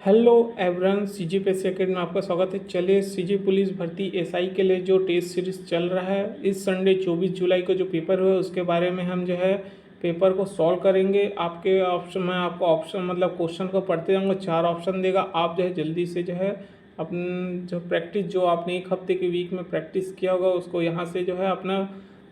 Hello everyone, CG PSC academy में आपका स्वागत है। चलिए, सीजी पुलिस भर्ती एसआई के लिए जो टेस्ट सीरीज चल रहा है, इस संडे 24 जुलाई को जो पेपर हुआ उसके बारे में हम जो है पेपर को सॉल्व करेंगे। आपके ऑप्शन मैं आपको ऑप्शन मतलब क्वेश्चन को पढ़ते जाऊँगा, 4 ऑप्शन देगा। आप जो है जल्दी से जो है अपन जो प्रैक्टिस जो आपने एक हफ्ते के वीक में प्रैक्टिस किया होगा उसको यहाँ से जो है अपना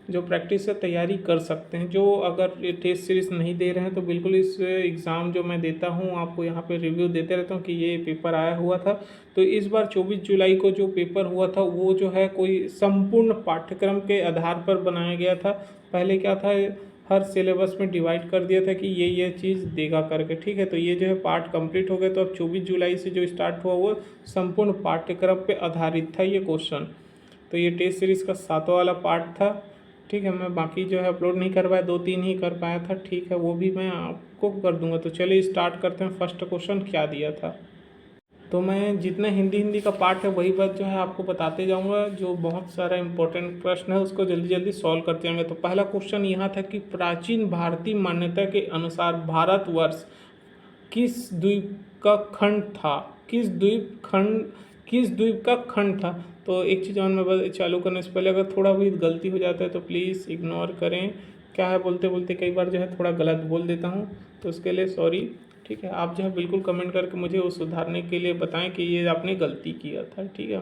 जो प्रैक्टिस से तैयारी कर सकते हैं। जो अगर ये टेस्ट सीरीज नहीं दे रहे हैं तो बिल्कुल इस एग्ज़ाम जो मैं देता हूँ आपको यहाँ पे रिव्यू देते रहता हूँ कि ये पेपर आया हुआ था। तो इस बार 24 जुलाई को जो पेपर हुआ था वो जो है कोई संपूर्ण पाठ्यक्रम के आधार पर बनाया गया था। पहले क्या था, हर सिलेबस में डिवाइड कर दिया था कि ये चीज़ देगा करके, ठीक है। तो ये जो है पार्ट कंप्लीट हो गया। तो अब 24 जुलाई से जो स्टार्ट हुआ वो संपूर्ण पाठ्यक्रम पे आधारित था ये क्वेश्चन। तो ये टेस्ट सीरीज़ का 7वां वाला पार्ट था, ठीक है। मैं बाकी जो है अपलोड नहीं कर पाया, 2-3 ही कर पाया था, ठीक है। वो भी मैं आपको कर दूंगा। तो चलिए स्टार्ट करते हैं। फर्स्ट क्वेश्चन क्या दिया था, तो मैं जितना हिंदी का पार्ट है वही बात जो है आपको बताते जाऊंगा। जो बहुत सारा इंपॉर्टेंट प्रश्न है उसको जल्दी जल्दी सॉल्व करते जाएंगे। तो पहला क्वेश्चन यहाँ था कि प्राचीन भारतीय मान्यता के अनुसार भारतवर्ष किस द्वीप का खंड था। किस द्वीप का खंड था। तो एक चीज़ और मैं चालू करने से पहले अगर थोड़ा भी गलती हो जाता है तो प्लीज़ इग्नोर करें। क्या है, बोलते बोलते कई बार जो है थोड़ा गलत बोल देता हूँ, तो उसके लिए सॉरी, ठीक है। आप जो है बिल्कुल कमेंट करके मुझे वो सुधारने के लिए बताएं कि ये आपने गलती किया था, ठीक है।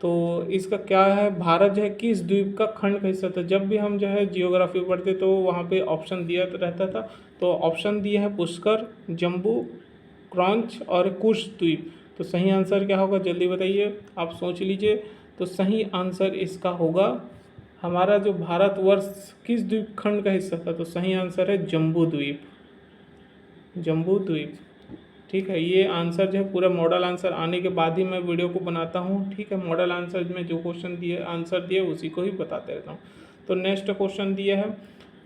तो इसका क्या है, भारत जो है किस द्वीप का खंड का हिस्सा था। जब भी हम जो है जियोग्राफी पढ़ते तो वहाँ पे ऑप्शन दिया रहता था। तो ऑप्शन दिया है पुष्कर, जम्बू, क्रॉन्च और कुश द्वीप। तो सही आंसर क्या होगा जल्दी बताइए, आप सोच लीजिए। तो सही आंसर इसका होगा, हमारा जो भारतवर्ष किस द्वीप खंड का हिस्सा था। तो सही आंसर है जम्बू द्वीप, जम्बू द्वीप, ठीक है। ये आंसर जो है पूरा मॉडल आंसर आने के बाद ही मैं वीडियो को बनाता हूँ, ठीक है। मॉडल आंसर में जो क्वेश्चन दिए आंसर दिए उसी को ही बताते रहता हूँ। तो नेक्स्ट क्वेश्चन दिया है,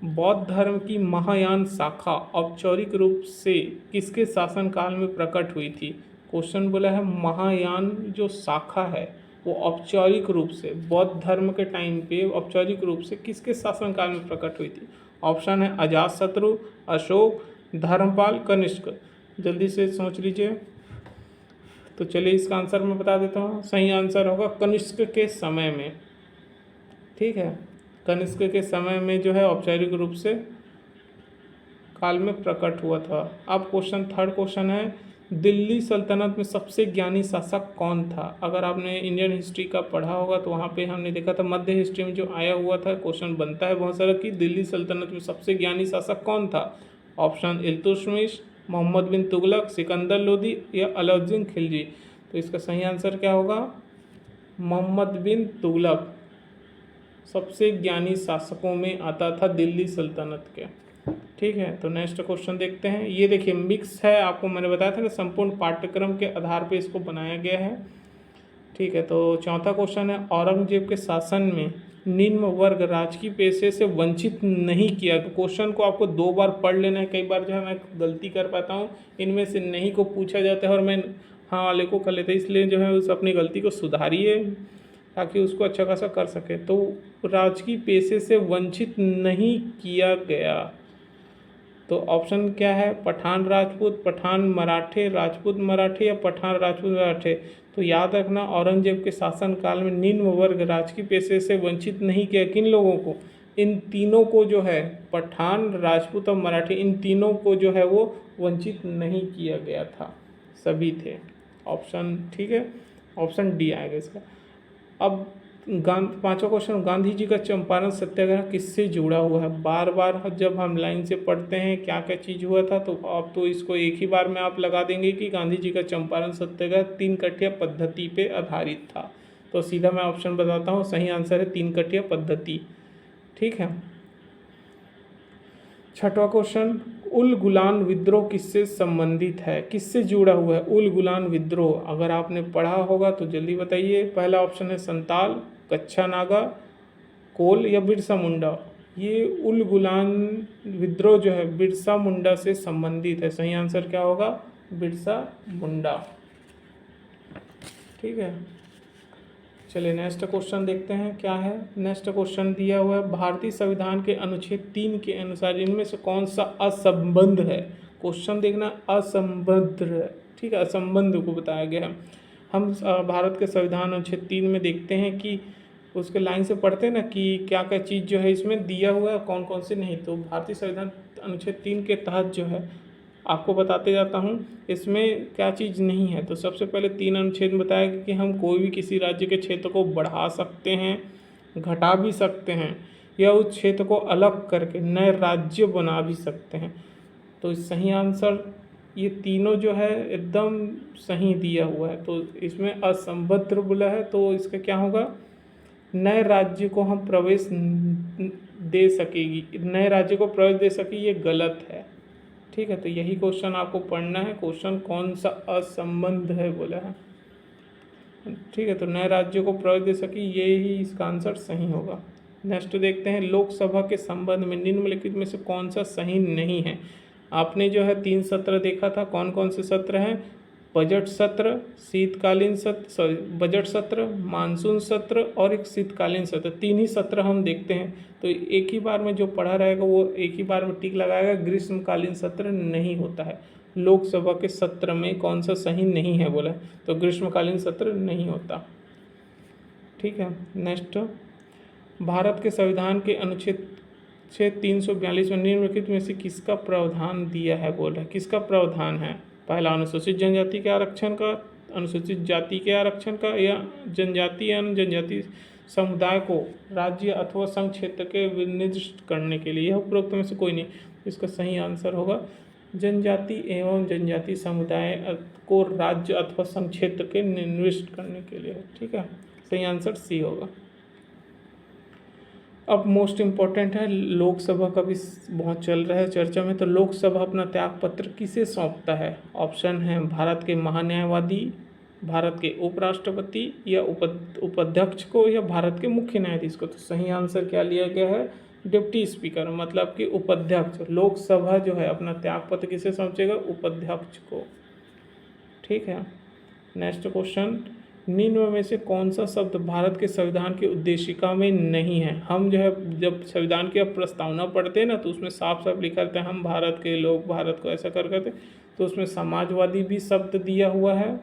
बौद्ध धर्म की महायान शाखा औपचारिक रूप से किसके शासनकाल में प्रकट हुई थी। क्वेश्चन बोला है महायान जो शाखा है वो औपचारिक रूप से बौद्ध धर्म के टाइम पे औपचारिक रूप से किसके शासनकाल में प्रकट हुई थी। ऑप्शन है अजातशत्रु, अशोक, धर्मपाल, कनिष्क। जल्दी से सोच लीजिए। तो चलिए इसका आंसर मैं बता देता हूँ। सही आंसर होगा कनिष्क के समय में, ठीक है। कनिष्क के समय में जो है औपचारिक रूप से काल में प्रकट हुआ था। अब क्वेश्चन थर्ड क्वेश्चन है, दिल्ली सल्तनत में सबसे ज्ञानी शासक कौन था। अगर आपने इंडियन हिस्ट्री का पढ़ा होगा तो वहाँ पे हमने देखा था, मध्य हिस्ट्री में जो आया हुआ था क्वेश्चन बनता है बहुत सारा कि दिल्ली सल्तनत में सबसे ज्ञानी शासक कौन था। ऑप्शन इल्तुतमिश, मोहम्मद बिन तुगलक, सिकंदर लोदी या अलाउद्दीन खिलजी। तो इसका सही आंसर क्या होगा, मोहम्मद बिन तुगलक सबसे ज्ञानी शासकों में आता था दिल्ली सल्तनत के, ठीक है। तो नेक्स्ट क्वेश्चन देखते हैं। ये देखिए मिक्स है, आपको मैंने बताया था ना संपूर्ण पाठ्यक्रम के आधार पे इसको बनाया गया है, ठीक है। तो चौथा क्वेश्चन है, औरंगजेब के शासन में निम्न वर्ग राजकीय पेशे से वंचित नहीं किया। तो क्वेश्चन को आपको 2 बार पढ़ लेना है। कई बार जो है मैं गलती कर पाता हूँ, इनमें से नहीं को पूछा जाता है और मैं हाँ वाले को कर लेते, इसलिए जो है उस अपनी गलती को सुधारिए ताकि उसको अच्छा खासा कर सके। तो राजकीय पेशे से वंचित नहीं किया गया। तो ऑप्शन क्या है, पठान राजपूत, पठान मराठे, राजपूत मराठे या पठान राजपूत मराठे। तो याद रखना, औरंगजेब के शासनकाल में निम्न वर्ग राजकीय पेशे से वंचित नहीं किया। किन लोगों को, इन तीनों को जो है पठान, राजपूत और मराठी, इन तीनों को जो है वो वंचित नहीं किया गया था, सभी थे। ऑप्शन ठीक है, ऑप्शन डी आएगा इसका। अब पांचवा क्वेश्चन, गांधी जी का चंपारण सत्याग्रह किससे जुड़ा हुआ है। बार बार जब हम लाइन से पढ़ते हैं क्या क्या चीज़ हुआ था, तो अब तो इसको एक ही बार में आप लगा देंगे कि गांधी जी का चंपारण सत्याग्रह 3 कठिया पद्धति पे आधारित था। तो सीधा मैं ऑप्शन बताता हूँ, सही आंसर है 3 कठिया पद्धति, ठीक है। छठवां क्वेश्चन, उल गुलान विद्रोह किससे संबंधित है, किससे जुड़ा हुआ है उल गुलान विद्रोह। अगर आपने पढ़ा होगा तो जल्दी बताइए। पहला ऑप्शन है संताल, कच्छा नागा, कोल या बिरसा मुंडा। ये उल गुलान विद्रोह जो है बिरसा मुंडा से संबंधित है। सही आंसर क्या होगा, बिरसा मुंडा, ठीक है। चलिए नेक्स्ट क्वेश्चन देखते हैं क्या है। नेक्स्ट क्वेश्चन दिया हुआ है, भारतीय संविधान के अनुच्छेद 3 के अनुसार इनमें से कौन सा असंबद्ध है। क्वेश्चन देखना, असंबद्ध है, ठीक है, असंबंध को बताया गया है। हम भारत के संविधान अनुच्छेद 3 में देखते हैं कि उसके लाइन से पढ़ते हैं ना कि क्या क्या चीज़ जो है इसमें दिया हुआ है, कौन कौन से नहीं। तो भारतीय संविधान अनुच्छेद 3 के तहत जो है आपको बताते जाता हूँ इसमें क्या चीज़ नहीं है। तो सबसे पहले 3 अनुच्छेद में बताया कि हम कोई भी किसी राज्य के क्षेत्र को बढ़ा सकते हैं, घटा भी सकते हैं, या उस क्षेत्र को अलग करके नए राज्य बना भी सकते हैं। तो सही आंसर ये तीनों जो है एकदम सही दिया हुआ है। तो इसमें असंबद्ध बोला है, तो इसका क्या होगा, नए राज्य को हम प्रवेश दे सकेगी, नए राज्य को प्रवेश दे सकेगी, ये गलत है। ठीक है, तो यही क्वेश्चन आपको पढ़ना है। क्वेश्चन कौन सा असंबद्ध है बोला है। ठीक है, तो नए राज्यों को प्रवेश दे सकी, ये ही इसका आंसर सही होगा। नेक्स्ट देखते हैं, लोकसभा के संबंध में निम्नलिखित में से कौन सा सही नहीं है। आपने जो है 3 सत्र देखा था, कौन कौन से सत्र हैं, बजट सत्र, शीतकालीन सत्र, सॉरी बजट सत्र, मानसून सत्र और एक शीतकालीन सत्र, 3 ही सत्र हम देखते हैं। तो एक ही बार में जो पढ़ा रहेगा वो एक ही बार में टिक लगाएगा, ग्रीष्मकालीन सत्र नहीं होता है। लोकसभा के सत्र में कौन सा सही नहीं है बोला है, तो ग्रीष्मकालीन सत्र नहीं होता। ठीक है, नेक्स्ट, भारत के संविधान के अनुच्छेद 342 में निम्नलिखित में से किसका प्रावधान दिया है बोला है, किसका प्रावधान है। पहला, अनुसूचित जनजाति के आरक्षण का, अनुसूचित जाति के आरक्षण का, या जनजाति या जनजाति समुदाय को राज्य अथवा संघ क्षेत्र के निर्दिष्ट करने के लिए। यह उपरोक्त में से कोई नहीं। इसका सही आंसर होगा जनजाति एवं जनजाति समुदाय को राज्य अथवा संघ क्षेत्र के निर्दिष्ट करने के लिए। ठीक है, सही आंसर सी होगा। अब मोस्ट इम्पॉर्टेंट है, लोकसभा का भी बहुत चल रहा है चर्चा में। तो लोकसभा अपना त्यागपत्र किसे सौंपता है। ऑप्शन है भारत के महान्यायवादी, भारत के उपराष्ट्रपति, या उपाध्यक्ष को, या भारत के मुख्य न्यायाधीश को। तो सही आंसर क्या लिया गया है, डिप्टी स्पीकर, मतलब कि उपाध्यक्ष। लोकसभा जो है अपना त्यागपत्र किसे सौंपेगा, उपाध्यक्ष को। ठीक है, नेक्स्ट क्वेश्चन, निम्न में से कौन सा शब्द भारत के संविधान की उद्देशिका में नहीं है। हम जो है जब संविधान की प्रस्तावना पढ़ते हैं ना, तो उसमें साफ साफ लिखा रहता है हम भारत के लोग, भारत को ऐसा कर करते। तो उसमें समाजवादी भी शब्द दिया हुआ है,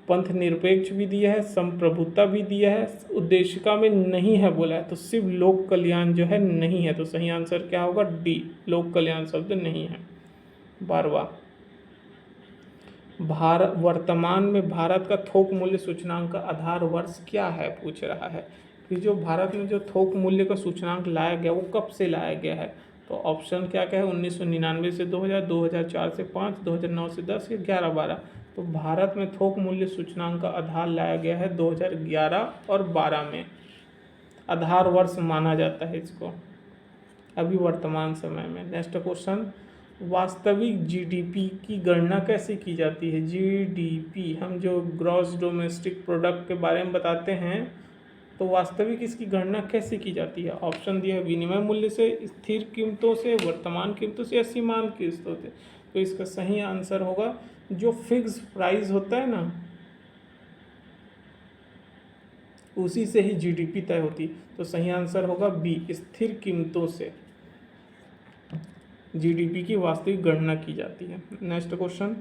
पंथ निरपेक्ष भी दिया है, संप्रभुता भी दिया है, उद्देशिका में नहीं है बोला है। तो सिर्फ लोक कल्याण जो है नहीं है। तो सही आंसर क्या होगा, डी, लोक कल्याण शब्द नहीं है। 12वां, वर्तमान में भारत का थोक मूल्य सूचकांक का आधार वर्ष क्या है, पूछ रहा है कि जो भारत में जो थोक मूल्य का सूचकांक लाया गया वो कब से लाया गया है। तो ऑप्शन क्या क्या है, 1999 से 2000, 2004 से 5, 2009 से 10 या 11-12। तो भारत में थोक मूल्य सूचकांक का आधार लाया गया है 2011 और 12 में, आधार वर्ष माना जाता है इसको अभी वर्तमान समय में। नेक्स्ट क्वेश्चन, वास्तविक जीडीपी की गणना कैसे की जाती है। जीडीपी हम जो ग्रॉस डोमेस्टिक प्रोडक्ट के बारे में बताते हैं, तो वास्तविक इसकी गणना कैसे की जाती है। ऑप्शन दिया है विनिमय मूल्य से, स्थिर कीमतों से, वर्तमान कीमतों से, या सीमांत कीमतों से। तो इसका सही आंसर होगा जो फिक्स प्राइस होता है ना, उसी से ही जीडीपी तय होती है। तो सही आंसर होगा बी, स्थिर कीमतों से जीडीपी की वास्तविक गणना की जाती है। नेक्स्ट क्वेश्चन,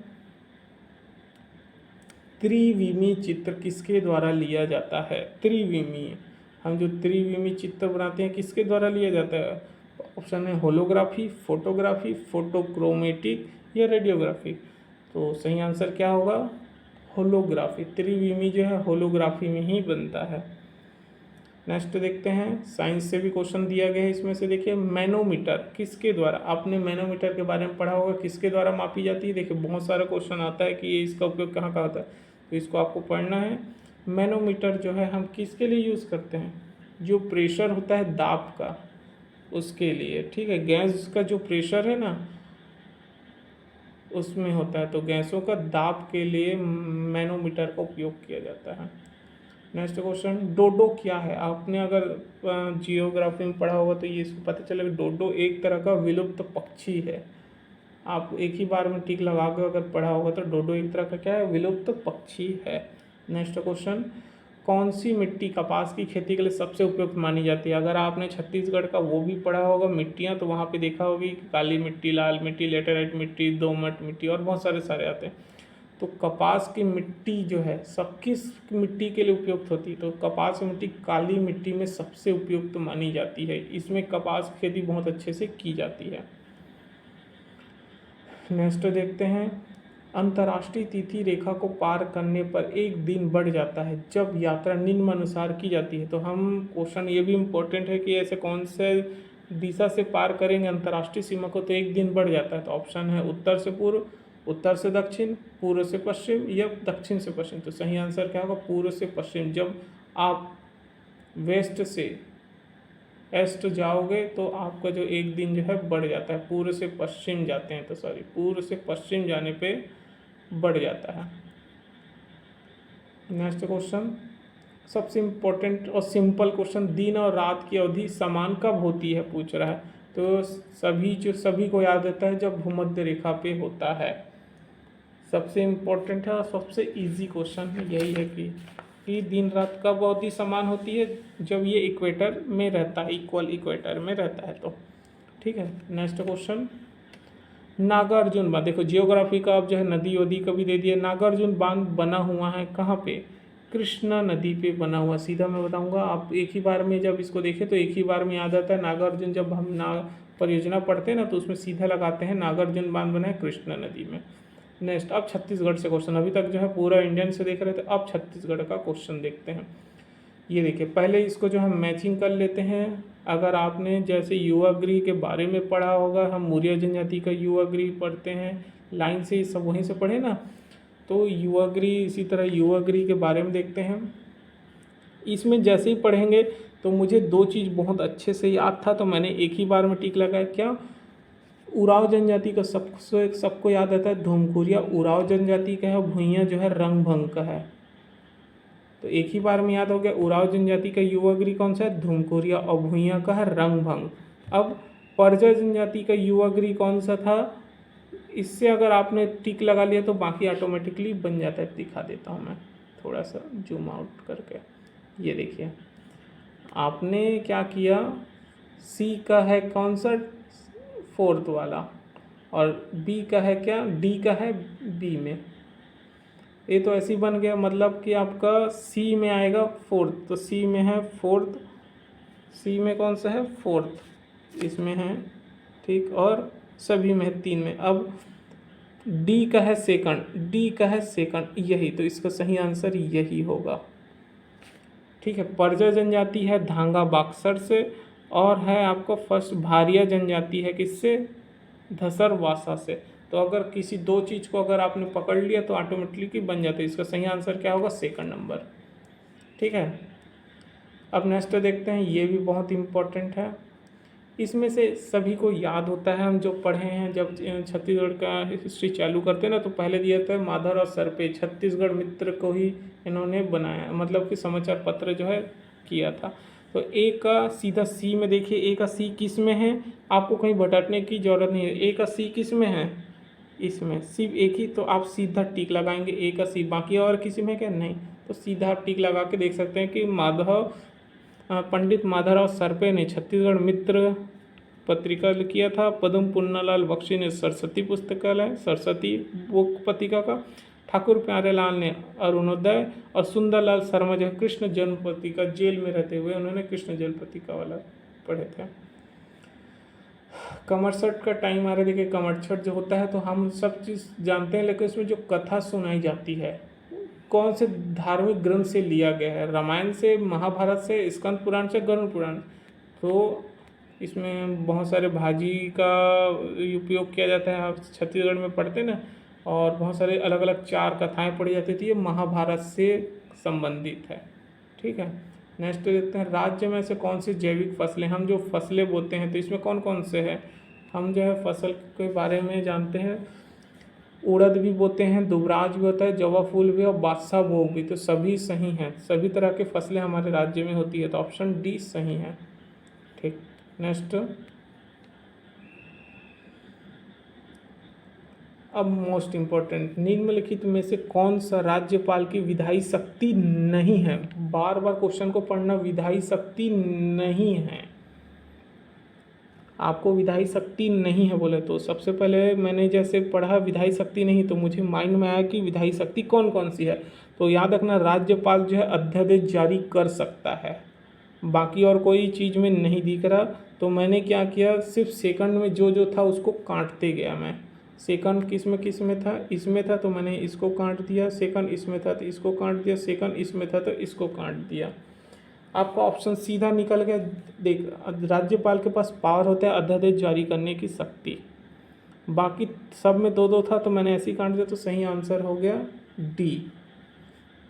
त्रिविमीय चित्र किसके द्वारा लिया जाता है। त्रिविमीय, हम जो त्रिविमीय चित्र बनाते हैं किसके द्वारा लिया जाता है। ऑप्शन है होलोग्राफी, फोटोग्राफी, फोटोक्रोमेटिक, या रेडियोग्राफी। तो सही आंसर क्या होगा, होलोग्राफी। त्रिविमीय जो है होलोग्राफी में ही बनता है। नेक्स्ट देखते हैं, साइंस से भी क्वेश्चन दिया गया है इसमें से। देखिए, मैनोमीटर किसके द्वारा, आपने मैनोमीटर के बारे में पढ़ा होगा, किसके द्वारा मापी जाती है। देखिए बहुत सारा क्वेश्चन आता है कि ये इसका उपयोग कहाँ कहाँ होता है, तो इसको आपको पढ़ना है। मैनोमीटर जो है हम किसके लिए यूज़ करते हैं, जो प्रेशर होता है दाब का, उसके लिए। ठीक है, गैस का जो प्रेशर है ना उसमें होता है, तो गैसों का दाब के लिए मैनोमीटर का उपयोग किया जाता है। नेक्स्ट क्वेश्चन, डोडो क्या है। आपने अगर जियोग्राफी में पढ़ा होगा तो ये इसको पता चलेगा, डोडो एक तरह का विलुप्त पक्षी है। आप एक ही बार में टिक लगा के अगर पढ़ा होगा तो डोडो एक तरह का क्या है, विलुप्त पक्षी है। नेक्स्ट क्वेश्चन, कौन सी मिट्टी कपास की खेती के लिए सबसे उपयुक्त मानी जाती है। अगर आपने छत्तीसगढ़ का वो भी पढ़ा होगा मिट्टियाँ, तो वहाँ पे देखा होगी काली मिट्टी, लाल मिट्टी, लेटेराइट मिट्टी, दोमट मिट्टी और बहुत सारे आते हैं। तो कपास की मिट्टी जो है सब किस मिट्टी के लिए उपयुक्त होती है? तो कपास की मिट्टी काली मिट्टी में सबसे उपयुक्त मानी जाती है। इसमें कपास की खेती बहुत अच्छे से की जाती है। नेक्स्ट देखते हैं, अंतर्राष्ट्रीय तिथि रेखा को पार करने पर एक दिन बढ़ जाता है जब यात्रा निम्नानुसार की जाती है। तो हम क्वेश्चन ये भी इम्पोर्टेंट है कि ऐसे कौन से दिशा से पार करेंगे अंतर्राष्ट्रीय सीमा को तो एक दिन बढ़ जाता है। तो ऑप्शन है उत्तर से पूर्व, उत्तर से दक्षिण, पूर्व से पश्चिम या दक्षिण से पश्चिम। तो सही आंसर क्या होगा? पूर्व से पश्चिम। जब आप वेस्ट से ईस्ट जाओगे तो आपका जो एक दिन जो है बढ़ जाता है। पूर्व से पश्चिम जाते हैं तो सॉरी, पूर्व से पश्चिम जाने पे बढ़ जाता है। नेक्स्ट क्वेश्चन, सबसे इम्पोर्टेंट और सिंपल क्वेश्चन, दिन और रात की अवधि समान कब होती है पूछ रहा है। तो सभी को याद रहता है जब भूमध्य रेखा पे होता है। सबसे इम्पोर्टेंट है और सबसे इजी क्वेश्चन यही है कि दिन रात कब अवधि समान होती है? जब ये इक्वेटर में रहता है, इक्वल इक्वेटर में रहता है तो। ठीक है, नेक्स्ट क्वेश्चन, नागार्जुन बांध, देखो जियोग्राफी का अब जो है नदी वदी का भी दे दिया। नागार्जुन बांध बना हुआ है कहाँ पे? कृष्णा नदी पे बना हुआ। सीधा मैं बताऊंगा, आप एक ही बार में जब इसको देखें तो एक ही बार में याद आता है। नागार्जुन जब हम परियोजना पढ़ते हैं ना तो उसमें सीधा लगाते हैं नागार्जुन बांध बना है कृष्णा नदी में। नेक्स्ट, अब छत्तीसगढ़ से क्वेश्चन, अभी तक जो है पूरा इंडियन से देख रहे थे, अब छत्तीसगढ़ का क्वेश्चन देखते हैं। ये देखिए, पहले इसको जो हम मैचिंग कर लेते हैं। अगर आपने जैसे युवागृह के बारे में पढ़ा होगा, हम मौर्य जनजाति का युवागृह पढ़ते हैं, लाइन से सब वहीं से पढ़े ना, तो युवागृह इसी तरह युवागृह के बारे में देखते हैं। इसमें जैसे ही पढ़ेंगे तो मुझे दो चीज़ बहुत अच्छे से याद था तो मैंने एक ही बार में टिक लगाया। क्या? उराव जनजाति का सबको याद आता है, धूमकुरिया उराव जनजाति का है, भुइयाँ जो है रंगभंग का है। तो एक ही बार में याद हो गया, उराव जनजाति का युवागृह कौन सा है? धूमकुरिया, और भुइयाँ का है रंगभंग। अब परजा जनजाति का युवागृह कौन सा था? इससे अगर आपने टिक लगा लिया तो बाकी ऑटोमेटिकली बन जाता है। दिखा देता हूँ मैं थोड़ा सा जूम आउट करके। ये देखिए, आपने क्या किया, सी का है कौन सा? फोर्थ वाला, और बी का है क्या? डी का है बी में। ये तो ऐसे ही बन गया, मतलब कि आपका सी में आएगा फोर्थ, तो सी में है फोर्थ, सी में कौन सा है? फोर्थ इसमें है, ठीक, और सभी में है 3 में। अब डी का है सेकंड, डी का है सेकंड, यही, तो इसका सही आंसर यही होगा। ठीक है, परजा जनजाति है धांगा बाक्सर से, और है आपको फर्स्ट भारिया जनजाति है किससे? धसर वासा से। तो अगर किसी दो चीज़ को अगर आपने पकड़ लिया तो ऑटोमेटिकली बन जाता है। इसका सही आंसर क्या होगा? Second number. ठीक है, अब नेक्स्ट देखते हैं, ये भी बहुत इम्पोर्टेंट है। इसमें से सभी को याद होता है, हम जो पढ़े हैं जब छत्तीसगढ़ का हिस्ट्री चालू करते हैं ना तो पहले दिया था माधव और सरपे, छत्तीसगढ़ मित्र को ही इन्होंने बनाया, मतलब कि समाचार पत्र जो है किया था। तो ए का सीधा सी में देखिए, ए का सी किस में है? आपको कहीं भटकने की जरूरत नहीं है। ए का सी किस में है? इसमें, सिर्फ एक ही, तो आप सीधा टिक लगाएंगे ए का सी। बाकी और किसी में क्या? नहीं। तो सीधा आप टिक लगा के देख सकते हैं कि पंडित माधवराव सरपे ने छत्तीसगढ़ मित्र पत्रिका किया था। पद्म पुन्नालाल बख्शी ने सरस्वती पुस्तकालय, सरस्वती बुक पत्रिका का। ठाकुर प्यारेलाल ने अरुणोदय, और सुंदरलाल शर्मा जो कृष्ण जन्म पत्रिका, जेल में रहते हुए उन्होंने कृष्ण जन्म पत्रिका वाला पढ़े थे। कमरछठ का टाइम आ रहा है, देखिए कमरछठ जो होता है तो हम सब चीज़ जानते हैं, लेकिन उसमें जो कथा सुनाई जाती है कौन से धार्मिक ग्रंथ से लिया गया है? रामायण से, महाभारत से, स्कंद पुराण से, गरुड़ पुराण। तो इसमें बहुत सारे भाजी का उपयोग किया जाता है, आप छत्तीसगढ़ में पढ़ते ना, और बहुत सारे अलग अलग 4 कथाएं पढ़ी जाती थी, ये महाभारत से संबंधित है। ठीक है, नेक्स्ट देखते हैं, राज्य में से कौन सी जैविक फसलें, हम जो फसलें बोते हैं तो इसमें कौन कौन से हैं? हम जो है फसल के बारे में जानते हैं, उड़द भी बोते हैं, दुबराज भी होता है, जवा फूल भी और बादशाह भोग भी, तो सभी सही हैं। सभी तरह की फसलें हमारे राज्य में होती है, तो ऑप्शन डी सही है। ठीक, नेक्स्ट, अब मोस्ट इम्पोर्टेंट, निम्नलिखित में से कौन सा राज्यपाल की विधायी शक्ति नहीं है? बार बार क्वेश्चन को पढ़ना, विधायी शक्ति नहीं है। आपको विधायी शक्ति नहीं है बोले तो सबसे पहले मैंने जैसे पढ़ा विधायी शक्ति नहीं, तो मुझे माइंड में आया कि विधायी शक्ति कौन कौन सी है। तो याद रखना राज्यपाल जो है अध्यादेश जारी कर सकता है, बाकी और कोई चीज़ में नहीं दिख रहा। तो मैंने क्या किया, सिर्फ सेकंड में जो जो था उसको काटते गया मैं। सेकंड किस में था, इसमें था तो मैंने इसको काट दिया, सेकंड इसमें था तो इसको काट दिया, सेकंड इसमें था तो इसको काट दिया। आपका ऑप्शन सीधा निकल गया। देख, राज्यपाल के पास पावर होता है अध्यादेश जारी करने की शक्ति, बाकी सब में दो दो था तो मैंने ऐसे ही काट दिया। तो सही आंसर हो गया डी।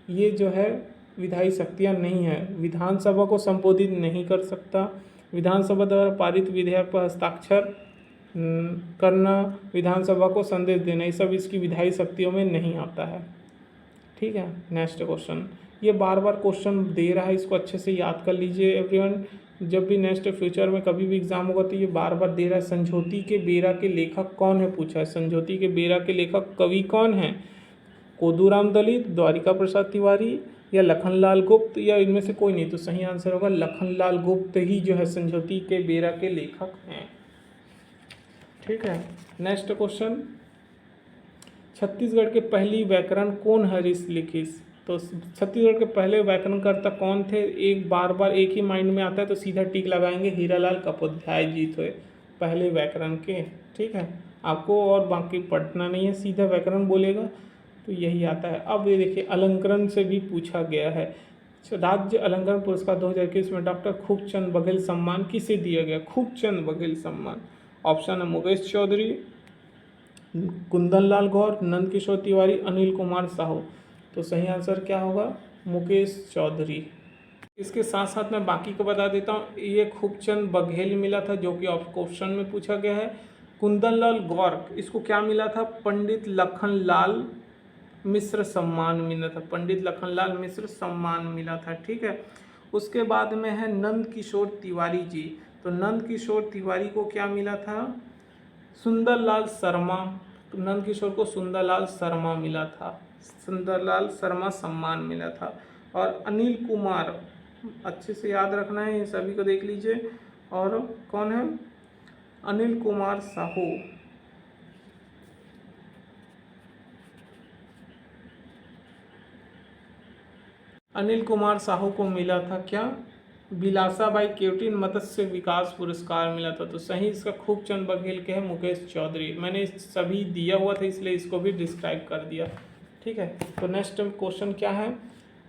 ये जो है विधायी शक्तियाँ नहीं है, विधानसभा को संबोधित नहीं कर सकता, विधानसभा द्वारा पारित विधेयक पर हस्ताक्षर करना, विधानसभा को संदेश देना, ये सब इसकी विधायी शक्तियों में नहीं आता है। ठीक है, नेक्स्ट क्वेश्चन। ये बार बार क्वेश्चन दे रहा है, इसको अच्छे से याद कर लीजिए एवरीवन। जब भी नेक्स्ट फ्यूचर में कभी भी एग्जाम होगा तो ये बार बार दे रहा है। संझौती के बेरा के लेखक कौन है पूछा है। संझौती के बेरा के लेखक कवि कौन है, कोदूराम दलित, द्वारिका प्रसाद तिवारी या लखनलाल गुप्त, या इनमें से कोई नहीं। तो सही आंसर होगा लखनलाल गुप्त ही जो है संझौती के बेरा के लेखक हैं। ठीक है, नेक्स्ट क्वेश्चन। छत्तीसगढ़ के पहली व्याकरण कौन हरीश लिखिस। तो छत्तीसगढ़ के पहले व्याकरणकर्ता कौन थे, एक बार बार एक ही माइंड में आता है तो सीधा टिक लगाएंगे, हीरालाल कपोध्याय जी थे पहले व्याकरण के। ठीक है, आपको और बाकी पढ़ना नहीं है, सीधा व्याकरण बोलेगा तो यही आता है। अब ये देखिए अलंकरण से भी पूछा गया है। राज्य अलंकरण पुरस्कार 2021 में डॉक्टर खूबचंद बघेल सम्मान किसे दिया गया। खूबचंद बघेल सम्मान, ऑप्शन है मुकेश चौधरी, कुंदन लाल गौर, नंद किशोर तिवारी, अनिल कुमार साहू। तो सही आंसर क्या होगा, मुकेश चौधरी। इसके साथ साथ मैं बाकी को बता देता हूँ। ये खूबचंद बघेल मिला था जो कि क्वेश्चन में पूछा गया है। कुंदन लाल गौर, इसको क्या मिला था, पंडित लखनलाल मिश्र सम्मान मिला था, पंडित लखनलाल मिश्र सम्मान मिला था। ठीक है, उसके बाद में है नंद किशोर तिवारी जी। तो नंद किशोर तिवारी को क्या मिला था, सुंदरलाल शर्मा। तो नंद किशोर को सुंदरलाल शर्मा मिला था, सुंदरलाल शर्मा सम्मान मिला था। और अनिल कुमार, अच्छे से याद रखना है, सभी को देख लीजिए। और कौन है, अनिल कुमार साहू। अनिल कुमार साहू को मिला था क्या, बिलासाबाई केवटिन मत्स्य विकास पुरस्कार मिला था। तो सही इसका खूबचंद बघेल के है मुकेश चौधरी। मैंने सभी दिया हुआ था इसलिए इसको भी डिस्क्राइब कर दिया। ठीक है, तो नेक्स्ट क्वेश्चन क्या है।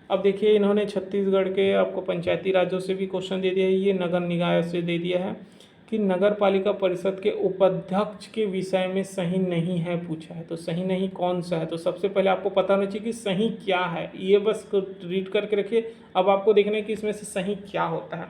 अब देखिए इन्होंने छत्तीसगढ़ के आपको पंचायती राज्यों से भी क्वेश्चन दे दिया है, ये नगर निकाय से दे दिया है कि नगर पालिका परिषद के उपाध्यक्ष के विषय में सही नहीं है पूछा है। तो सही नहीं कौन सा है, तो सबसे पहले आपको पता होना चाहिए कि सही क्या है, ये बस रीड करके रखिए। अब आपको देखना है कि इसमें से सही क्या होता है।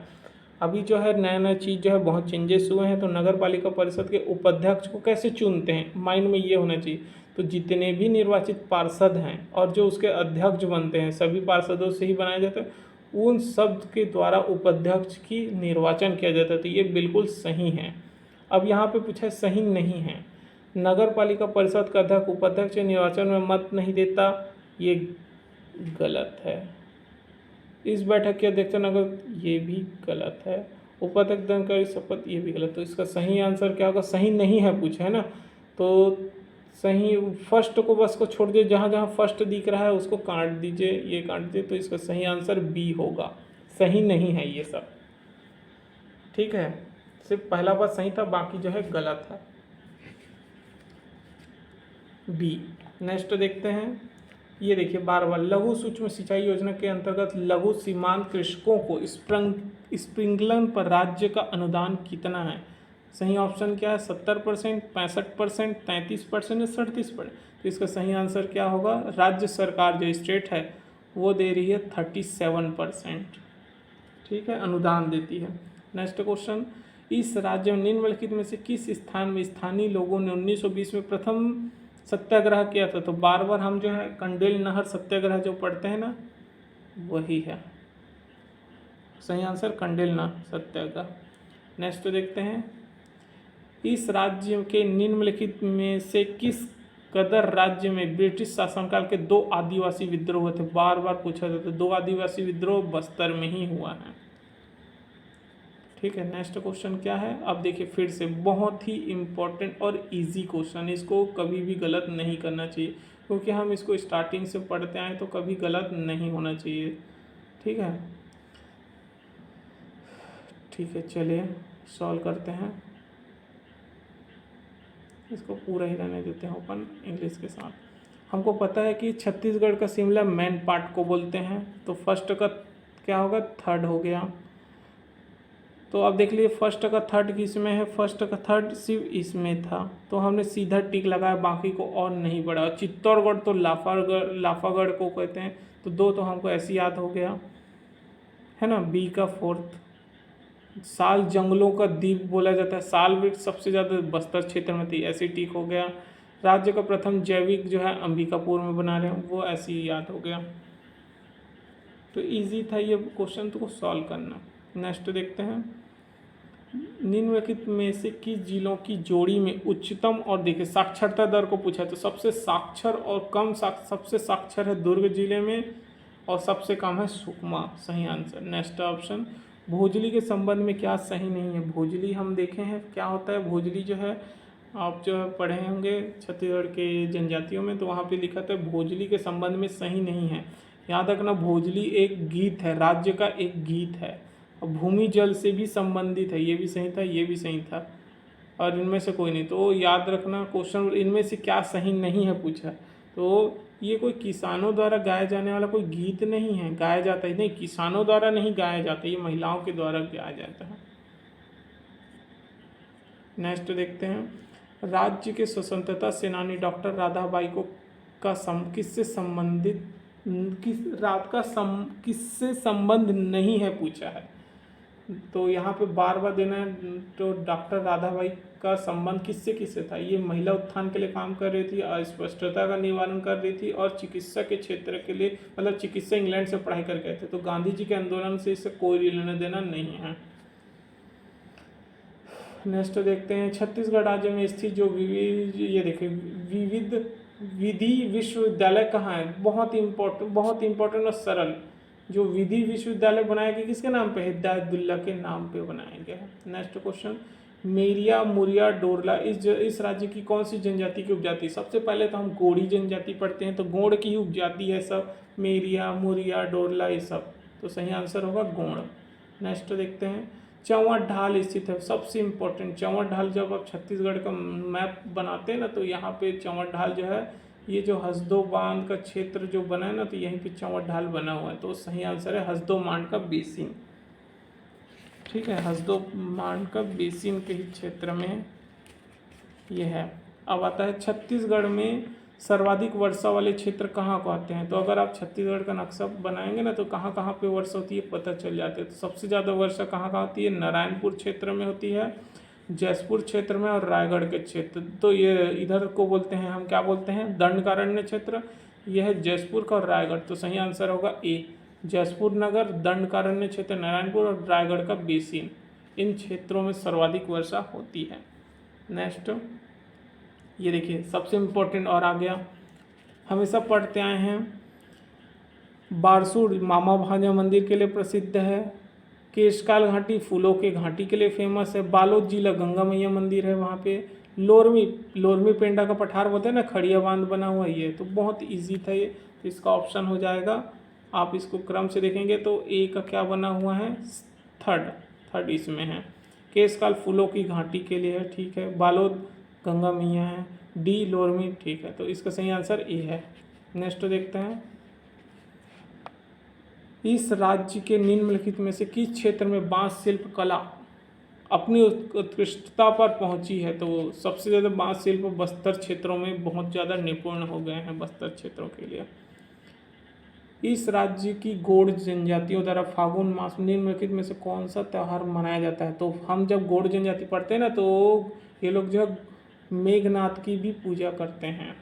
अभी जो है नया नया चीज़ जो है बहुत चेंजेस हुए हैं। तो नगर पालिका परिषद के उपाध्यक्ष को कैसे चुनते हैं, माइंड में ये होना चाहिए। तो जितने भी निर्वाचित पार्षद हैं और जो उसके अध्यक्ष बनते हैं, सभी पार्षदों से ही बनाया जाता है, उन सब के द्वारा उपाध्यक्ष की निर्वाचन किया जाता है। तो ये बिल्कुल सही है। अब यहाँ पे पूछा है सही नहीं है, नगर पालिका परिषद का अध्यक्ष उपाध्यक्ष निर्वाचन में मत नहीं देता, ये गलत है। इस बैठक के अध्यक्ष नगर, ये भी गलत है। उपाध्यक्ष जानकारी शपथ, ये भी गलत। तो इसका सही आंसर क्या होगा, सही नहीं है पूछा है ना। तो सही फर्स्ट को बस को छोड़ दीजिए, जहाँ जहाँ फर्स्ट दिख रहा है उसको काट दीजिए, ये काट दीजिए। तो इसका सही आंसर बी होगा, सही नहीं है ये सब। ठीक है, सिर्फ पहला बात सही था, बाकी जो है गलत है, बी। नेक्स्ट देखते हैं, ये देखिए बार बार लघु सूक्ष्म सिंचाई योजना के अंतर्गत लघु सीमांत कृषकों को स्प्रिंकलर पर राज्य का अनुदान कितना है। सही ऑप्शन क्या है, 70%, 65%, 33% या 37%। तो इसका सही आंसर क्या होगा, राज्य सरकार जो स्टेट है वो दे रही है 37%। ठीक है, अनुदान देती है। नेक्स्ट क्वेश्चन, इस राज्य में निम्नलिखित में से किस स्थान में स्थानीय लोगों ने 1920 में प्रथम सत्याग्रह किया था। तो बार बार हम जो है कंडेल नहर सत्याग्रह जो पढ़ते हैं ना, वही है सही आंसर, कंडेल नहर सत्याग्रह। नेक्स्ट देखते हैं, इस राज्य के निम्नलिखित में से किस कदर राज्य में ब्रिटिश शासनकाल के 2 आदिवासी विद्रोह हुए थे। बार बार पूछा जाता है, 2 आदिवासी विद्रोह बस्तर में ही हुआ है। ठीक है। नेक्स्ट क्वेश्चन क्या है, अब देखिए फिर से बहुत ही इम्पोर्टेंट और इजी क्वेश्चन, इसको कभी भी गलत नहीं करना चाहिए क्योंकि हम इसको स्टार्टिंग से पढ़ते आए तो कभी गलत नहीं होना चाहिए। ठीक है, ठीक है, चलिए सॉल्व करते हैं। इसको पूरा ही रहने देते हैं ओपन इंग्लिश के साथ। हमको पता है कि छत्तीसगढ़ का शिमला मेन पार्ट को बोलते हैं, तो फर्स्ट का क्या होगा, थर्ड हो गया। तो अब देख लीजिए फर्स्ट का थर्ड किस में है, फर्स्ट का थर्ड सिर्फ इसमें था तो हमने सीधा टिक लगाया, बाकी को और नहीं बढ़ा। चित्तौड़गढ़ तो लाफागढ़ को कहते हैं, तो दो तो हमको ऐसे याद हो गया है ना। बी का फोर्थ, साल जंगलों का द्वीप बोला जाता है, साल वृक्ष सबसे ज़्यादा बस्तर क्षेत्र में थी, ऐसे टिक हो गया। राज्य का प्रथम जैविक जो है अंबिकापुर में बना रहे हैं, वो ऐसे ही याद हो गया। तो इजी था ये क्वेश्चन को सॉल्व करना। नेक्स्ट देखते हैं, निम्नलिखित में से किस जिलों की जोड़ी में उच्चतम, और देखिए साक्षरता दर को पूछा तो सबसे साक्षर और कम सबसे साक्षर है दुर्ग जिले में और सबसे कम है सुकमा, सही आंसर। नेक्स्ट ऑप्शन, भोजली के संबंध में क्या सही नहीं है। भोजली हम देखे हैं क्या होता है, भोजली जो है आप जो है पढ़े होंगे छत्तीसगढ़ के जनजातियों में, तो वहाँ पे लिखा था भोजली के संबंध में सही नहीं है। याद रखना भोजली एक गीत है, राज्य का एक गीत है और भूमि जल से भी संबंधित है, ये भी सही था, ये भी सही था, और इनमें से कोई नहीं। तो याद रखना क्वेश्चन इनमें से क्या सही नहीं है पूछा, तो ये कोई किसानों द्वारा गाया जाने वाला कोई गीत नहीं है, गाया जाता है नहीं, किसानों द्वारा नहीं गाया जाता, ये महिलाओं के द्वारा गाया जाता है। नेक्स्ट देखते हैं, राज्य के स्वतंत्रता सेनानी डॉक्टर राधाबाई को किससे संबंधित किससे संबंध नहीं है पूछा है। तो यहाँ पे बार बार देना है, तो डॉक्टर राधाबाई का संबंध किससे किससे था। ये महिला उत्थान के लिए काम कर रही थी, अस्पष्टता का निवारण कर रही थी और चिकित्सा के क्षेत्र के लिए, मतलब चिकित्सा इंग्लैंड से पढ़ाई कर गए थे, तो गांधी जी के आंदोलन से इससे कोई लेना देना नहीं है। नेक्स्ट देखते हैं, छत्तीसगढ़ राज्य में स्थित जो ये देखिए विविध विधि विश्वविद्यालय कहाँ है। बहुत इंपॉर्टेंट और सरल, जो विधि विश्वविद्यालय बनाया गया किसके नाम पे, हिदायतुल्लाह के नाम पे बनाया गया है। नेक्स्ट क्वेश्चन, मेरिया मुरिया डोरला इस राज्य की कौन सी जनजाति की उपजाति। सबसे पहले तो हम गोड़ी जनजाति पढ़ते हैं, तो गोड़ की उपजाति है सब, मेरिया मुरिया डोरला ये सब, तो सही आंसर होगा गोड़। नेक्स्ट देखते हैं, चौवा ढाल स्थित है, सबसे इम्पोर्टेंट चौवा ढाल, जब आप छत्तीसगढ़ का मैप बनाते हैं ना तो यहाँ पे चौवा ढाल जो है, ये जो हसदो बांध का क्षेत्र जो बना है ना, तो यहीं पे चौवा ढाल बना हुआ है, तो सही आंसर है हसदो मांड का बेसिन। ठीक है, हसदो मांड का बेसिन के ही क्षेत्र में ये है। अब आता है छत्तीसगढ़ में सर्वाधिक वर्षा वाले क्षेत्र कहाँ को आते हैं। तो अगर आप छत्तीसगढ़ का नक्शा बनाएंगे ना तो कहाँ कहाँ पे वर्षा होती है पता चल जाता है। तो सबसे ज़्यादा वर्षा कहाँ कहाँ होती है, नारायणपुर क्षेत्र में होती है, जयपुर क्षेत्र में और रायगढ़ के क्षेत्र। तो ये इधर को बोलते हैं, हम क्या बोलते हैं, दंडकारण्य क्षेत्र। यह है जयपुर का और रायगढ़, तो सही आंसर होगा ए, जयपुर नगर, दंडकारण्य क्षेत्र नारायणपुर और रायगढ़ का बेसिन, इन क्षेत्रों में सर्वाधिक वर्षा होती है। नेक्स्ट ये देखिए सबसे इम्पोर्टेंट और आ गया, हमेशा पढ़ते आए हैं, बारसूर मामा भांजा मंदिर के लिए प्रसिद्ध है, केशकाल घाटी फूलों के घाटी के लिए फेमस है, बालोद जिला गंगा मैया मंदिर है वहाँ पे, लोरमी पेंडा का पठार बोलते हैं ना, खड़िया बांध बना हुआ ये, तो बहुत इजी था ये, तो इसका ऑप्शन हो जाएगा। आप इसको क्रम से देखेंगे तो ए का क्या बना हुआ है, थर्ड इसमें है, केशकाल फूलों की घाटी के लिए है, ठीक है, बालोद गंगा मैया है, डी लोरमी, ठीक है, तो इसका सही आंसर ए है। नेक्स्ट देखते हैं, इस राज्य के निम्नलिखित में से किस क्षेत्र में बांस शिल्प कला अपनी उत्कृष्टता पर पहुंची है। तो सबसे ज़्यादा बांस शिल्प बस्तर क्षेत्रों में बहुत ज़्यादा निपुण हो गए हैं, बस्तर क्षेत्रों के लिए। इस राज्य की गोंड जनजातियों द्वारा फागुन मास में निम्नलिखित में से कौन सा त्यौहार मनाया जाता है। तो हम जब गोंड जनजाति पढ़ते हैं ना तो ये लोग जो है मेघनाथ की भी पूजा करते हैं,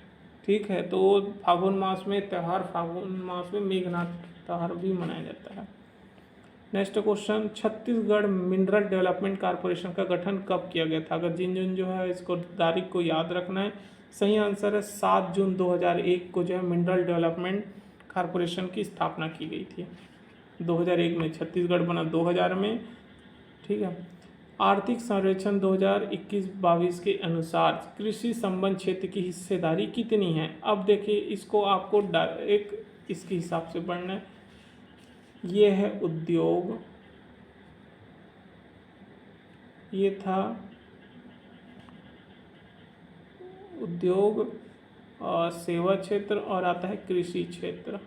ठीक है, तो फागुन मास में मेघनाथ त्यौहार भी मनाया जाता है। Next question, Chhattisgarh mineral development corporation का गठन कब किया गया था। अगर जिन जो है इसको तारीख को याद रखना है, सही आंसर है 7 जून 2001 को जो है मिनरल डेवलपमेंट कॉरपोरेशन की स्थापना की गई थी। 2001 में, छत्तीसगढ़ बना 2000 में, ठीक है। आर्थिक सर्वेक्षण 2021-22 के अनुसार कृषि संबंध क्षेत्र की हिस्सेदारी कितनी है। अब देखिए इसको आपको एक इसके हिसाब से पढ़ना है। ये है उद्योग, ये था उद्योग और सेवा क्षेत्र और आता है कृषि क्षेत्र।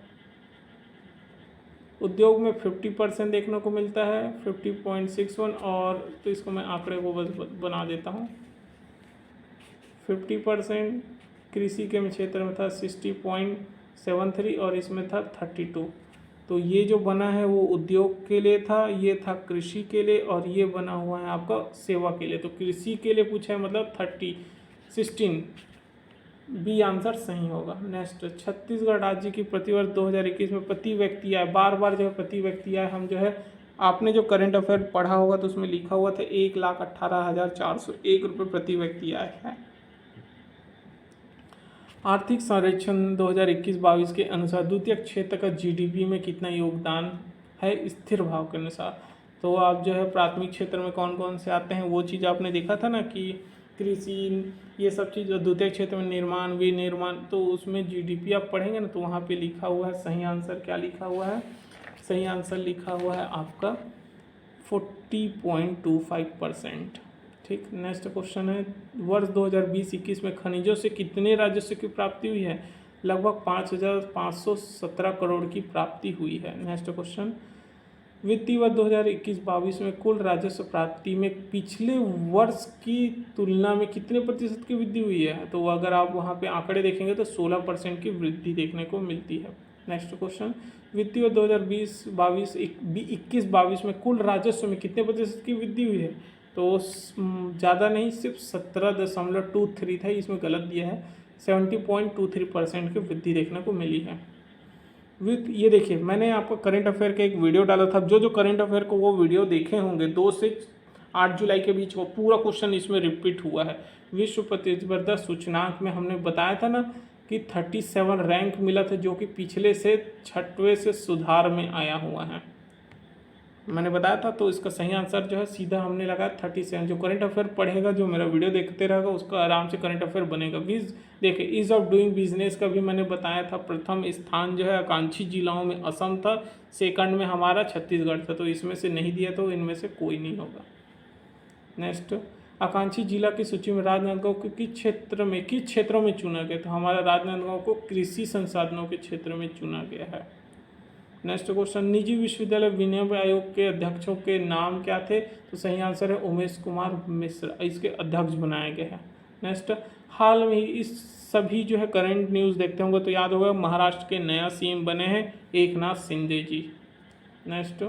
उद्योग में 50% देखने को मिलता है 50.61, और तो इसको मैं आंकड़े को बस बना देता हूँ। 50% कृषि के क्षेत्र में था 60.73 और इसमें था 32। तो ये जो बना है वो उद्योग के लिए था, ये था कृषि के लिए, और ये बना हुआ है आपका सेवा के लिए। तो कृषि के लिए पूछा है मतलब 16 बी आंसर सही होगा। नेक्स्ट, छत्तीसगढ़ राज्य की प्रतिवर्ष 2021 में प्रति व्यक्ति आय, बार बार जो है प्रति व्यक्ति आय हम जो है आपने जो करंट अफेयर पढ़ा होगा तो उसमें लिखा हुआ था 1,18,401 रुपये प्रति व्यक्ति आय है। आर्थिक सर्वेक्षण 2021-22 के अनुसार द्वितीय क्षेत्र का जीडीपी में कितना योगदान है स्थिर भाव के अनुसार। तो आप जो है प्राथमिक क्षेत्र में कौन कौन से आते हैं वो चीज़ आपने देखा था ना कि कृषि ये सब चीज़, द्वितीय क्षेत्र में निर्माण विनिर्माण, तो उसमें जीडीपी आप पढ़ेंगे ना तो वहाँ पे लिखा हुआ है सही आंसर क्या लिखा हुआ है। सही आंसर लिखा हुआ है आपका 40.25%। ठीक। नेक्स्ट क्वेश्चन है, वर्ष 2020-21 में खनिजों से कितने राजस्व की प्राप्ति हुई है। लगभग 5,517 करोड़ की प्राप्ति हुई है। नेक्स्ट क्वेश्चन, वित्तीय वर्ष 2021-22 में कुल राजस्व प्राप्ति में पिछले वर्ष की तुलना में कितने प्रतिशत की वृद्धि हुई है। तो अगर आप वहाँ पे आंकड़े देखेंगे तो 16% की वृद्धि देखने को मिलती है। नेक्स्ट क्वेश्चन, वित्तीय वर्ष 2021-22 में कुल राजस्व में कितने प्रतिशत की वृद्धि हुई है। तो ज़्यादा नहीं, सिर्फ 17.23 था, इसमें गलत दिया है। 70.23% की वृद्धि देखने को मिली है। ये देखिए मैंने आपको करंट अफेयर का एक वीडियो डाला था, जो करंट अफेयर को वो वीडियो देखे होंगे 2 से 8 जुलाई के बीच वो पूरा क्वेश्चन इसमें रिपीट हुआ है। विश्व प्रतिस्पर्धा सूचकांक में हमने बताया था ना कि 37 रैंक मिला था, जो कि पिछले से 6वें से सुधार में आया हुआ है, मैंने बताया था। तो इसका सही आंसर जो है सीधा हमने लगाया 37। जो करंट अफेयर पढ़ेगा, जो मेरा वीडियो देखते रहेगा, उसका आराम से करंट अफेयर बनेगा। देखिए ईज ऑफ डूइंग बिजनेस का भी मैंने बताया था। प्रथम स्थान जो है आकांक्षी जिलाओं में असम था, सेकंड में हमारा छत्तीसगढ़ था। तो इसमें से नहीं दिया तो इनमें से कोई नहीं होगा। नेक्स्ट, आकांक्षी जिला की सूची में राजनांदगांव को किस क्षेत्रों में चुना गया। तो हमारा राजनांदगांव को कृषि संसाधनों के क्षेत्र में चुना गया है। नेक्स्ट क्वेश्चन, निजी विश्वविद्यालय विनिमय आयोग के अध्यक्षों के नाम क्या थे। तो सही आंसर है उमेश कुमार मिश्र, इसके अध्यक्ष बनाए गए हैं। नेक्स्ट, हाल में ही इस सभी जो है करंट न्यूज़ देखते होंगे तो याद होगा महाराष्ट्र के नया सीएम बने हैं एकनाथ शिंदे जी। नेक्स्ट,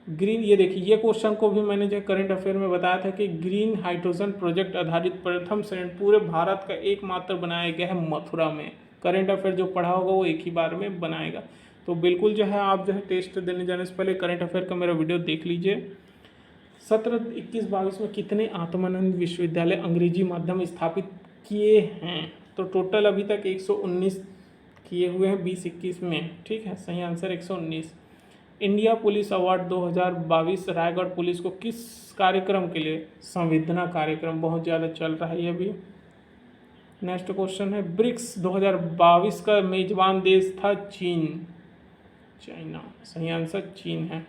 ग्रीन, ये देखिए ये क्वेश्चन को भी मैंने जो करंट अफेयर में बताया था कि ग्रीन हाइड्रोजन प्रोजेक्ट आधारित प्रथम सिलेंडर पूरे भारत का एकमात्र बनाया गया है मथुरा में। करंट अफेयर जो पढ़ा होगा वो एक ही बार में बनाएगा। तो बिल्कुल जो है आप जो है टेस्ट देने जाने से पहले करंट अफेयर का मेरा वीडियो देख लीजिए। सत्र 21-22 में कितने आत्मानंद विश्वविद्यालय अंग्रेजी माध्यम स्थापित किए हैं। तो टोटल अभी तक 119 किए हुए हैं 20-21 में। ठीक है, सही answer 119। India police award 2022 Raigarh police को किस कार्यक्रम के लिए। संवेदना कार्यक्रम बहुत ज़्यादा चल रहा है ये भी। नेक्स्ट क्वेश्चन है, ब्रिक्स 2022 का मेजबान देश था चाइना। सही आंसर चीन है।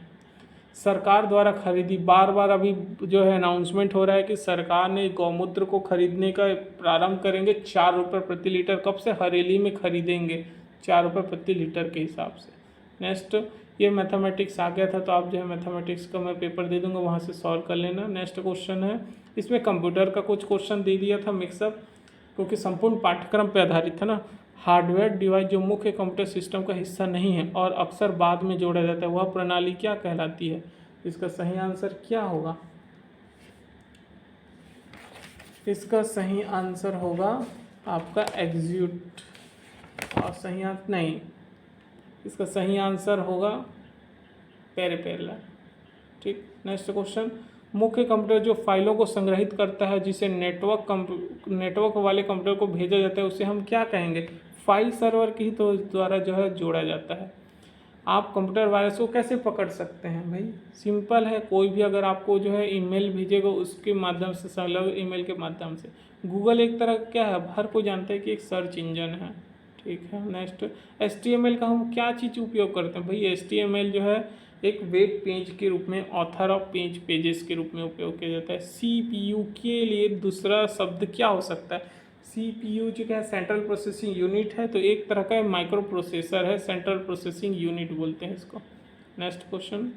सरकार द्वारा खरीदी, बार बार अभी जो है अनाउंसमेंट हो रहा है कि सरकार ने गौमूत्र को खरीदने का प्रारंभ करेंगे 4 रुपये प्रति लीटर। कब से, हरेली में खरीदेंगे 4 रुपये प्रति लीटर के हिसाब से। नेक्स्ट, ये मैथमेटिक्स आ गया था तो आप जो है मैथमेटिक्स का मैं पेपर दे दूंगा, वहाँ से सॉल्व कर लेना। नेक्स्ट क्वेश्चन है, इसमें कंप्यूटर का कुछ क्वेश्चन दे दिया था मिक्सअप, क्योंकि संपूर्ण पाठ्यक्रम पे आधारित था ना। हार्डवेयर डिवाइस जो मुख्य कंप्यूटर सिस्टम का हिस्सा नहीं है और अक्सर बाद में जोड़ा जाता है, वह प्रणाली क्या कहलाती है। इसका सही आंसर क्या होगा। इसका सही आंसर होगा आपका एग्जीक्यूट, और सही आंसर नहीं, इसका सही आंसर होगा पेरिफेरल। ठीक। नेक्स्ट क्वेश्चन, मुख्य कंप्यूटर जो फाइलों को संग्रहित करता है जिसे नेटवर्क वाले कंप्यूटर को भेजा जाता है उसे हम क्या कहेंगे। फाइल सर्वर की तो द्वारा जो है जोड़ा जाता है। आप कंप्यूटर वायरस को कैसे पकड़ सकते हैं भाई? सिंपल है, कोई भी अगर आपको जो है ईमेल भेजेगा उसके माध्यम से, अलग ईमेल के माध्यम से। गूगल एक तरह का क्या है, हर कोई जानता है कि एक सर्च इंजन है, ठीक है। नेक्स्ट, HTML का हम क्या चीज़ उपयोग करते हैं भाई? HTML जो है एक वेब पेज के रूप में, ऑथर ऑफ पेजेस के रूप में उपयोग किया जाता है। CPU के लिए दूसरा शब्द क्या हो सकता है? CPU जो क्या है, सेंट्रल प्रोसेसिंग यूनिट है, तो एक तरह का माइक्रो प्रोसेसर है, सेंट्रल प्रोसेसिंग यूनिट बोलते हैं इसको। नेक्स्ट क्वेश्चन,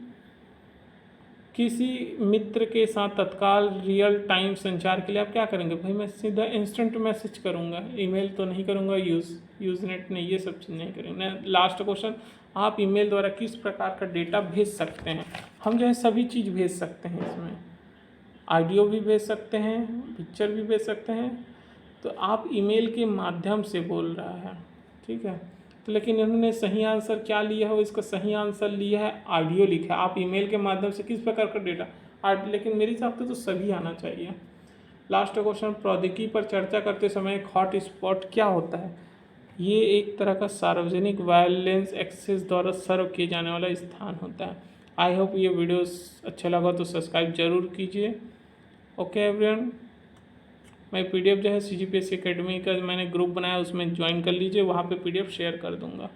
किसी मित्र के साथ तत्काल रियल टाइम संचार के लिए आप क्या करेंगे भाई? मैं सीधा इंस्टेंट मैसेज करूंगा, ईमेल तो नहीं करूंगा, यूजनेट नहीं, ये सब चीज़ नहीं करेंगे। लास्ट क्वेश्चन, आप ईमेल द्वारा किस प्रकार का डेटा भेज सकते हैं? हम जो है सभी चीज़ भेज सकते हैं इसमें, ऑडियो भी भेज सकते हैं, पिक्चर भी भेज सकते हैं। तो आप ईमेल के माध्यम से बोल रहा है, ठीक है। तो लेकिन इन्होंने सही आंसर क्या लिया है? इसका सही आंसर लिया है ऑडियो लिखा है। आप ईमेल के माध्यम से किस प्रकार का डेटा, लेकिन मेरे हिसाब से तो सभी आना चाहिए। लास्ट क्वेश्चन, प्रौद्योगिकी पर चर्चा करते समय एक हॉट स्पॉट क्या होता है? ये एक तरह का सार्वजनिक वायरलेस एक्सेस द्वारा सर्व किए जाने वाला स्थान होता है। आई होप ये वीडियोस अच्छा लगा तो सब्सक्राइब जरूर कीजिए। ओके एवरीवन, मैं PDF जो है CGPSC एकेडमी का मैंने ग्रुप बनाया, उसमें ज्वाइन कर लीजिए, वहाँ पे PDF शेयर कर दूँगा।